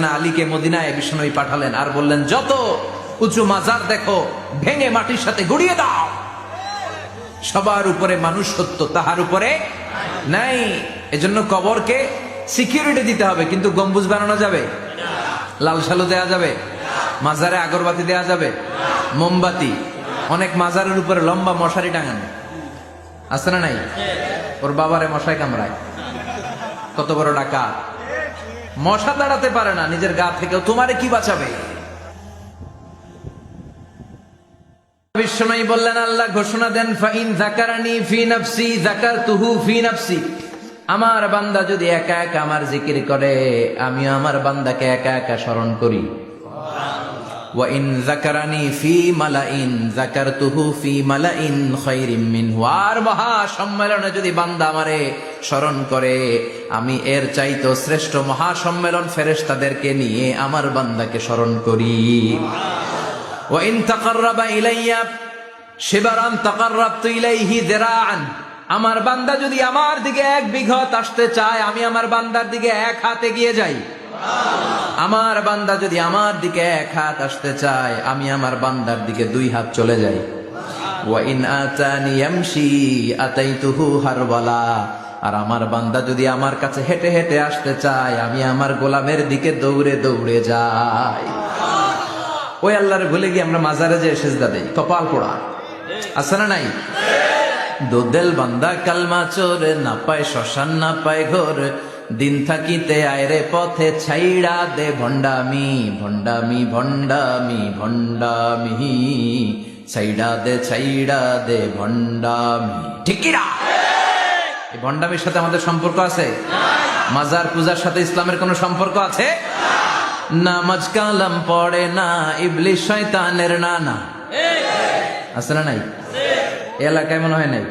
সাইয়েদনা আলীকে মদিনায় বিশ্বনবী পাঠালেন আর বললেন, যত উঁচু মাজার দেখো ভেঙে মাটির সাথে গুড়িয়ে দাও। সবার উপরে মানুষ সত্য, তাহার উপরে নাই। এজন্য কবরকে সিকিউরিটি দিতে হবে, কিন্তু গম্বুজ বানানো যাবে, লাল সালু দেয়া যাবে, মাজারে আগরবাতি দেয়া যাবে, মোমবাতি। অনেক মাজারের উপরে লম্বা মশারি টাঙানো আছে না নাই? ওর বাবারে মশায় কামড়ায়, কত বড় ডাকাত, মশা দাঁড়াতে পারে না নিজের গা থেকেও, তোমারে কি বাঁচাবে? বিশ্বনবী বললেন, আল্লাহ ঘোষণা দেন, ফাইন যাকারানি ফি নাফসি যাকারতুহু ফি নাফসি। আমার বান্দা যদি একা একা আমার জিকির করে, আমি আমার বান্দাকে একা একা স্মরণ করি। ওয়া ইন যাকারানি ফি মালাইন যাকারতুহু ফি মালাইন খায়রিম মিনহু। আর মহা সম্মেলনে যদি বান্দা আমারে স্মরণ করে, আমি এর চাইতো শ্রেষ্ঠ মহা সম্মেলন ফেরেশতাদেরকে নিয়ে আমার বান্দাকে স্মরণ করি। ওয়া ইন তাকাররাবা ইলাইয়া শিবরান তাকাররাবতু ইলাইহি যিরাআন। আমার বান্দা যদি আমার দিকে 1 বিঘত আসতে চায়, আমি আমার বান্দার দিকে 1 হাত এগিয়ে যাই। আমার বান্দা যদি আমার দিকে 1 হাত আসতে চায়, আমি আমার বান্দার দিকে 2 হাত চলে যাই। ওয়া ইন আতানি ইয়ামশি আতাইতুহু হারওয়ালা। আর আমার বান্দা যদি আমার কাছে হেঁটে হেঁটে আসতে চায়, আমি আমার গোলামের দিকে দৌড়ে দৌড়ে যাই। ওই আল্লাহর ভুলে গিয়ে আমরা মাজারে যে সেজদা দেই, কপাল পোড়া আছে না নাই? দুদেল বান্দা কালমা চোর, না পায় শ্মশান না পায় ঘর, দিন থাকিতে আয়রে পথে ছাইড়া দে ভণ্ডামি ভণ্ডামি ভণ্ডামি ভণ্ডামি, ছাইড়া দে ভণ্ডামি। ঠিক কি না? এই ভণ্ডামির সাথে আমাদের সম্পর্ক আছে? মাজার পূজার সাথে ইসলামের কোনো সম্পর্ক আছে? নামাজ কালাম পড়ে না, ইবলিশ শয়তানের নানা আছে না নাই? এলাকায় মনে হয় নাই,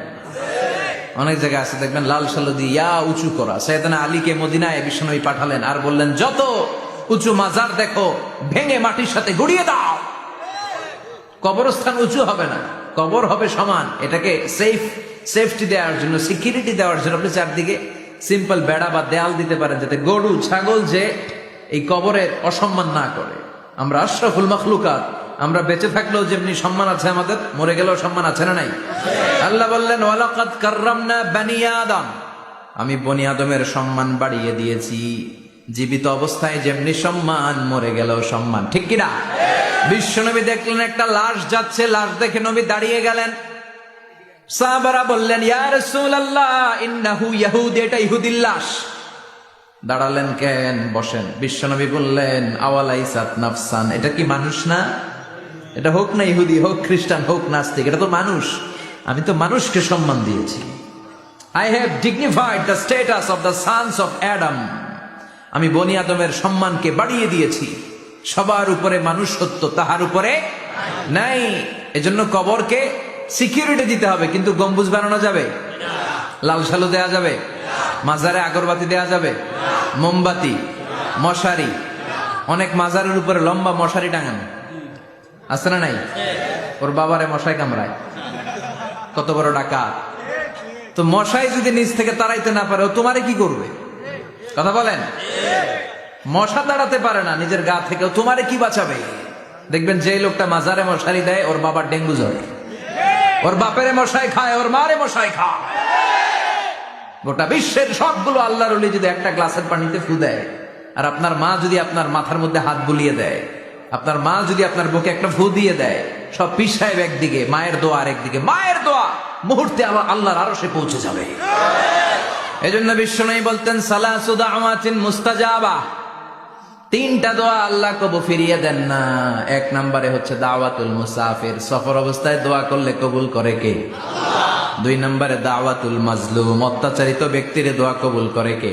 অনেক জায়গায় আছে দেখবেন, লাল সালু দিয়া উঁচু করা। সাইয়েদনা আলীকে মদিনায় বিশ্বনবী পাঠালেন আর বললেন, যত উঁচু মাজার দেখো ভেঙে মাটির সাথে গুড়িয়ে দাও। কবরস্থান উঁচু হবে না, কবর হবে সমান। এটাকে সেফটি দেওয়ার জন্য, সিকিউরিটি দেওয়ার জন্য আপনি চারদিকে সিম্পল বেড়া বা দেয়াল দিতে পারেন, যাতে গরু ছাগল যে এই কবরের অসম্মান না করে। আমরা আশরাফুল মাখলুকাত, আমরা বেঁচে থাকলেও যেমনি সম্মান আছে আমাদের, মরে গেলেও সম্মান আছে না নাই? আল্লাহ বললেন, ওয়ালাকাদ কাররামনা বানি আদম। আমি বনি আদমের সম্মান বাড়িয়ে দিয়েছি। জীবিত অবস্থায় যেমনি সম্মান, মরে গেলেও সম্মান। ঠিক কিনা? বিশ্বনবী দেখলেন একটা লাশ যাচ্ছে, লাশ দেখে নবী দাঁড়িয়ে গেলেন। সাহাবারা বললেন, ইয়া রাসূলুল্লাহ ইন্নাহু ইয়াহুদি, এটা ইহুদির লাশ। দাঁড়ালেন কেন? বসেন। বিশ্বনবী বললেন, আওয়ালাইসাত নাফসান, এটা কি মানুষ না? এটা হোক না ইহুদি, হোক খ্রিস্টান, হোক নাস্তিক, এটা তো মানুষ। আমি তো মানুষকে সম্মান দিয়েছি। I have dignified the status of the sons of Adam. আমি বনি আদমের সম্মানকে বাড়িয়ে দিয়েছি। সবার উপরে মানুষ সত্য, তাহার উপরে নাই। এজন্য কবরকে সিকিউরিটি দিতে হবে, কিন্তু গম্বুজ বানানো যাবে, লাল সালু দেয়া যাবে, মাজারে আগরবাতি দেয়া যাবে, মোমবাতি, মশারি। অনেক মাজারের উপরে লম্বা মশারি টাঙানো আছে না নাই? ওর বাবারে মশায় কামড়ায়, কত বড় ডাকাত। তো মশাই যদি নিচ থেকে তাড়াইতে না পারে, ও তোমারে কি করবে? কথা বলেন। মশা দাঁড়াতে পারে না নিজের গা থেকেও, তোমারে কি বাঁচাবে? দেখবেন যে লোকটা মাজারে মশারি দেয়, ওর বাবার ডেঙ্গু জ্বর, ওর বাপেরে মশাই খায়, ওর মারে মশাই খায়। গোটা বিশ্বের সবগুলো আল্লাহর ওলি যদি একটা গ্লাসের পানিতে ফু দেয়, আর আপনার মা যদি আপনার মাথার মধ্যে হাত বুলিয়ে দেয়, আপনার মা যদি আপনার বুকে একটা ফু দিয়ে দেয়, সব পীর সাহেব একদিকে, মায়ের দোয়া আর একদিকে। মায়ের দোয়া মুহূর্তে আল্লাহর আরশে পৌঁছে যাবে। এজন্য বিশ্বনবী বলতেন, সালাসু দাওয়াতিন মুস্তাজাবা, 3টা দোয়া আল্লাহ কবুল ফিরিয়ে দেন না। 1 নম্বরে হচ্ছে দাওয়াতুল মুসাফির, সফর অবস্থায় দোয়া করলে কবুল করে কে? আল্লাহ। 2 নম্বরে দাওয়াতুল মাজলুম, অত্যাচারিত ব্যক্তির দোয়া কবুল করে কে?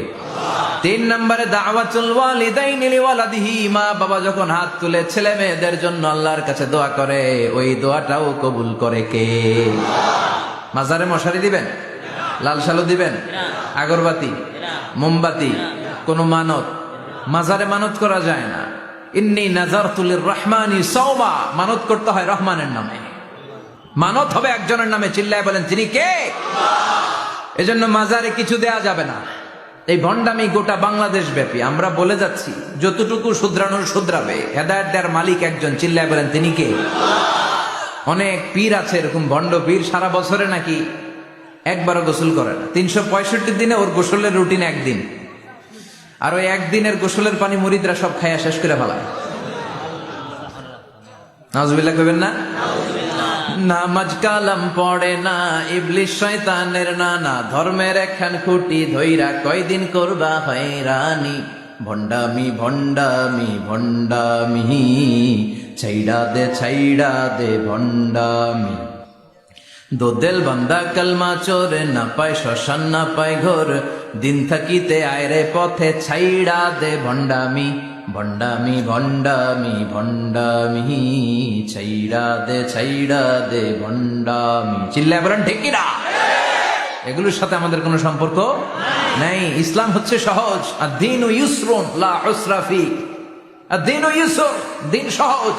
3 নম্বরে দাওয়াতুল ওয়ালিদাইনি লিওয়ালাদিহি, মা বাবা যখন হাত তুলে ছেলে মেয়েদের জন্য আল্লাহর কাছে দোয়া করে, ওই দোয়াটাও কবুল করে কে? মাজারে মশারি দিবেন, লাল সালু দিবেন, আগরবাতি, মোমবাতি, কোন মানত? মাজারে মানত করা যায় না। ইন্নী নাযারতু লিররহমানি সাওমা, মানত করতে হয় রহমানের নামে। মানত হবে একজনের নামে, চিল্লায় বলেন তিনি কে? আল্লাহ। এজন্য মাজারে কিছু দেয়া যাবে না, এই ভণ্ডামি গোটা বাংলাদেশ ব্যাপী। আমরা বলে যাচ্ছি যতটুকু শুধরানোর শুধরাবে। হেদায়েত দেওয়ার মালিক একজন, চিল্লায় বলেন তিনি কে? অনেক পীর আছে এরকম ভণ্ড পীর, সারা বছরে নাকি একবারও গোসল করে না, 365 দিনে ওর গোসলের রুটিন একদিন, আর ওই একদিনের গোসলের পানি মুরিদরা সব খাইয়া শেষ করে ফেলায়। নাউজুবিল্লাহ কইবেন না? নামাজ কালাম পড়ে না, ইবলিশ শয়তানের নানা, ধর্মের একখান খুঁটি ধইরা কয়দিন করবা হয়রানি। ভণ্ডামি ভণ্ডামি ভণ্ডামি, ছাইড়া দে ভণ্ডামি। দোদেল বান্দা কালমা চোরে, না পায় শ্মশান না পায় ঘর, দিন থাকিতে আয়রে পথে ছাইড়া দে ভণ্ডামি। ভণ্ডামি ভণ্ডামি ভণ্ডামি, ছাইড়া দে ভণ্ডামি। চিল্লায় বলেন ঠিক কিনা? এগুলোর সাথে আমাদের কোনো সম্পর্ক নাই। ইসলাম হচ্ছে সহজ। আদ-দীনু ইউসরুন লা উসরা ফি। আদ-দীনু ইউসর, দিন সহজ।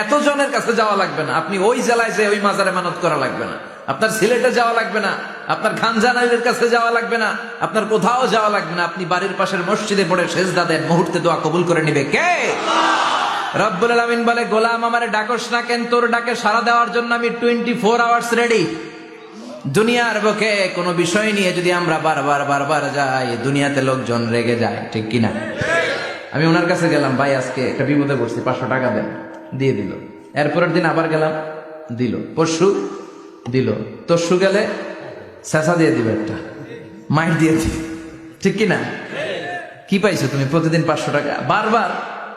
এত জনের কাছে যাওয়া লাগবে না, আপনি ওই জেলায় যে ওই মাজারে মানত করা লাগবে না, আপনার সিলেটে যাওয়া লাগবে না, আপনার খানজানাইলের কাছে যাওয়া লাগবে না, আপনার কোথাও যাওয়া লাগবে না। আপনি বাড়ির পাশের মসজিদে পড়ে সেজদা দেন, মুহূর্তে দোয়া কবুল করে নিবে কে? রব্বুল আলামিন বলে, গোলাম আমারে ডাকস না কেন? তোর ডাকে সাড়া দেওয়ার জন্য আমি 24 আওয়ার্স রেডি। দুনিয়ার বুকে কোনো বিষয় নিয়ে যদি আমরা বারবার যাই, দুনিয়াতে লোকজন রেগে যায়, ঠিক কিনা? আমি ওনার কাছে গেলাম, ভাই আজকে একটা বিপদে পড়ছি, 500 টাকা দেন, দিয়ে দিল। এরপরের দিন আবার গেলাম, দিল। পরশু দিল, তরশু গেলে চেঁচা দিয়ে দিবে, একটা মাইর দিয়ে দিবে, ঠিক কিনা? কি পাইছো তুমি? প্রতিদিন 500 টাকা। বারবার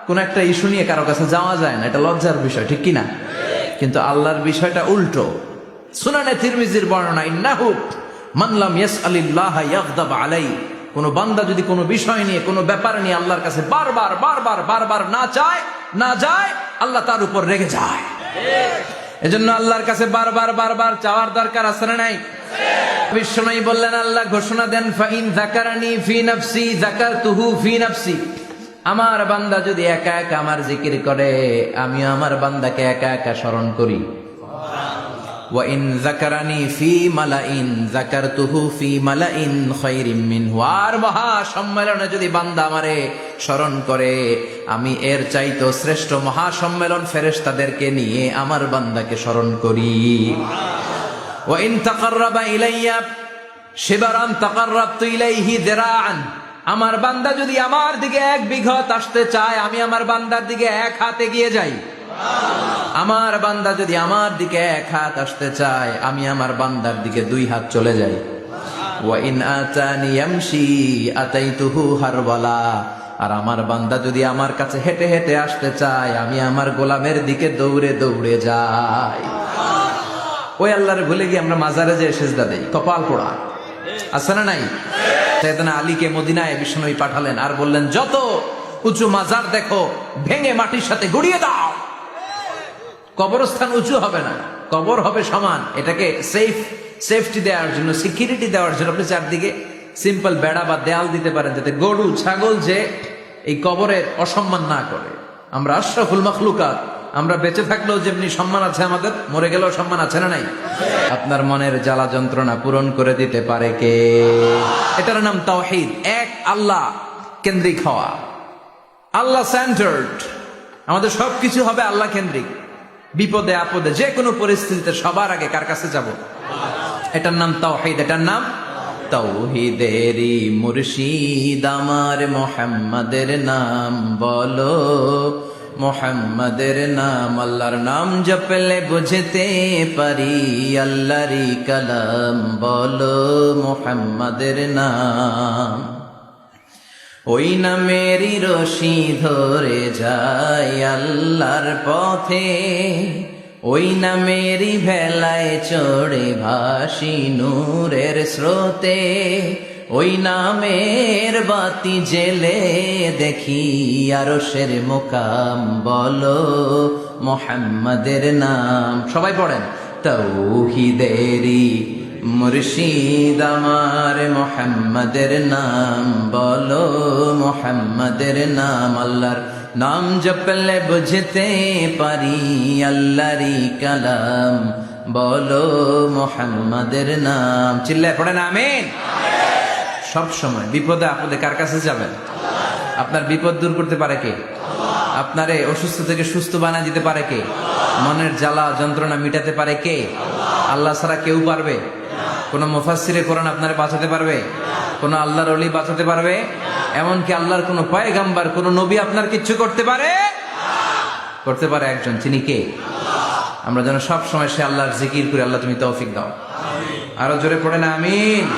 কোন একটা ইস্যু নিয়ে কারো কাছে যাওয়া যায় না, এটা লজ্জার বিষয়, ঠিক কিনা? কিন্তু আল্লাহর বিষয়টা উল্টো। সুনানে তিরমিজির বর্ণনা, ইন্নাহু মান লাম ইয়াসআলিল্লাহ ইয়াগদাব আলাই। কোন বান্দা যদি কোনো বিষয় নিয়ে, কোনো ব্যাপার নিয়ে আল্লাহর কাছে বারবার না যায়, আল্লাহ তার উপর রেগে যায়। এজন্য আল্লাহর কাছে বারবার চাওয়ার দরকার আছে না নাই? বিশ্বনবী বললেন, আল্লাহ ঘোষণা দেন, ফাইন যাকারানি ফি নাফসি যাকারতুহু ফি নাফসি। আমার বান্দা যদি একা একা আমার জিকির করে, আমি আমার বান্দাকে একা একা স্মরণ করি। ওয়া ইন যাকারানি ফি মালাইন যাকারতুহু ফি মালাইন খায়রিম মিনহু। আর মহা সম্মেলনে যদি বান্দা আমারে স্মরণ করে, আমি এর চাইতো শ্রেষ্ঠ মহা সম্মেলন ফেরেশতাদেরকে নিয়ে আমার বান্দাকে স্মরণ করি। ওয়া ইন তাকাররাবা ইলাইয়া শিবরান তাকাররাবতু ইলাইহি দিরাআন। আমার বান্দা যদি আমার দিকে 1 বিঘত আসতে চায়, আমি আমার বান্দার দিকে 1 হাত এগিয়ে যাই। আমার বান্দা যদি আমার দিকে 1 হাত আসতে চায়, আমি আমার বান্দার দিকে 2 হাত চলে যাই। ওয়া ইন আতানি ইয়ামশি আতাইতুহু হারওয়ালা। আর আমার বান্দা যদি আমার কাছে হেঁটে হেঁটে আসতে চায়, আমি আমার গোলামের দিকে দৌড়ে দৌড়ে যাই। ওই আল্লাহর ভুলে গিয়ে আমরা মাজারে যে সেজদা দেই, কপাল পোড়া আছে না নাই? সাইয়েদনা আলীকে মদিনায় বিশ্বনবী পাঠালেন আর বললেন, যত উঁচু মাজার দেখো ভেঙে মাটির সাথে গুড়িয়ে দাও। কবরস্থান উঁচু হবে না, কবর হবে সমান। এটাকে সেফটি দেওয়ার জন্য, সিকিউরিটি দেওয়ার জন্য আপনি চারদিকে সিম্পল বেড়া বা দেয়াল দিতে পারেন, যাতে গরু ছাগল যে এই কবরের অসম্মান না করে। আমরা আশরাফুল মাখলুকাত, আমরা বেঁচে থাকলেও যেমনি সম্মান আছে আমাদের, মরে গেলেও সম্মান আছে না নাই? আপনার মনের জ্বালা যন্ত্রণা পূরণ করে দিতে পারে কে? এটার নাম তাওহীদ। এক আল্লাহ কেন্দ্রিক হওয়া, আল্লাহ সেন্টার্ড। আমাদের সবকিছু হবে আল্লাহ কেন্দ্রিক। বিপদে আপদে যে কোনো পরিস্থিতিতে সবার আগে কার কাছে যাব? এটার নাম তাওহীদ। এটার নাম তাওহীদেরই মুর্শিদ আমার মুহাম্মাদের নাম বলো। মুহাম্মাদের নাম, আল্লাহর নাম জপলে বুঝতে পারি আল্লাহরই কালাম বলো। মুহাম্মাদের নাম, ওই নামেরই রশি ধরে যায় আল্লাহর পথে, ওই নামেরই ভেলায় চড়ে ভাসি নূরের স্রোতে। ওই নামের বাতি জেলে দেখি আরশের মুকাম বলো। মুহাম্মাদের নাম, সবাই পড়েন। তাওহীদেরই মুর্শিদ আমার মুহাম্মাদের নাম বলো। মুহাম্মাদের নাম, আল্লাহর নাম জপলে বুঝতে পারি আল্লাহরই কালাম বলো। মুহাম্মাদের নাম, চিল্লায় পড়েন আমিন। সব সময় বিপদে আপদে কার কাছে যাবেন? আপনার বিপদ দূর করতে পারে কে? আপনারে অসুস্থ থেকে সুস্থ বানায় দিতে পারে কে? মনের জ্বালা যন্ত্রণা মিটাতে পারে কে? আল্লাহ ছাড়া কেউ পারবে? কোন মুফাসসিরে কোরআন আপনারে বাঁচাতে পারবে? কোন আল্লাহর ওলি বাঁচাতে পারবে? এমনকি আল্লাহর কোন পয়গাম্বার কোন নবী আপনার কিচ্ছু করতে পারে? করতে পারে একজন, তিনি কে? আমরা যেন সব সময় সে আল্লাহর জিকির করে, আল্লাহ তুমি তৌফিক দাও। আরো জোরে পড়ে না আমিন।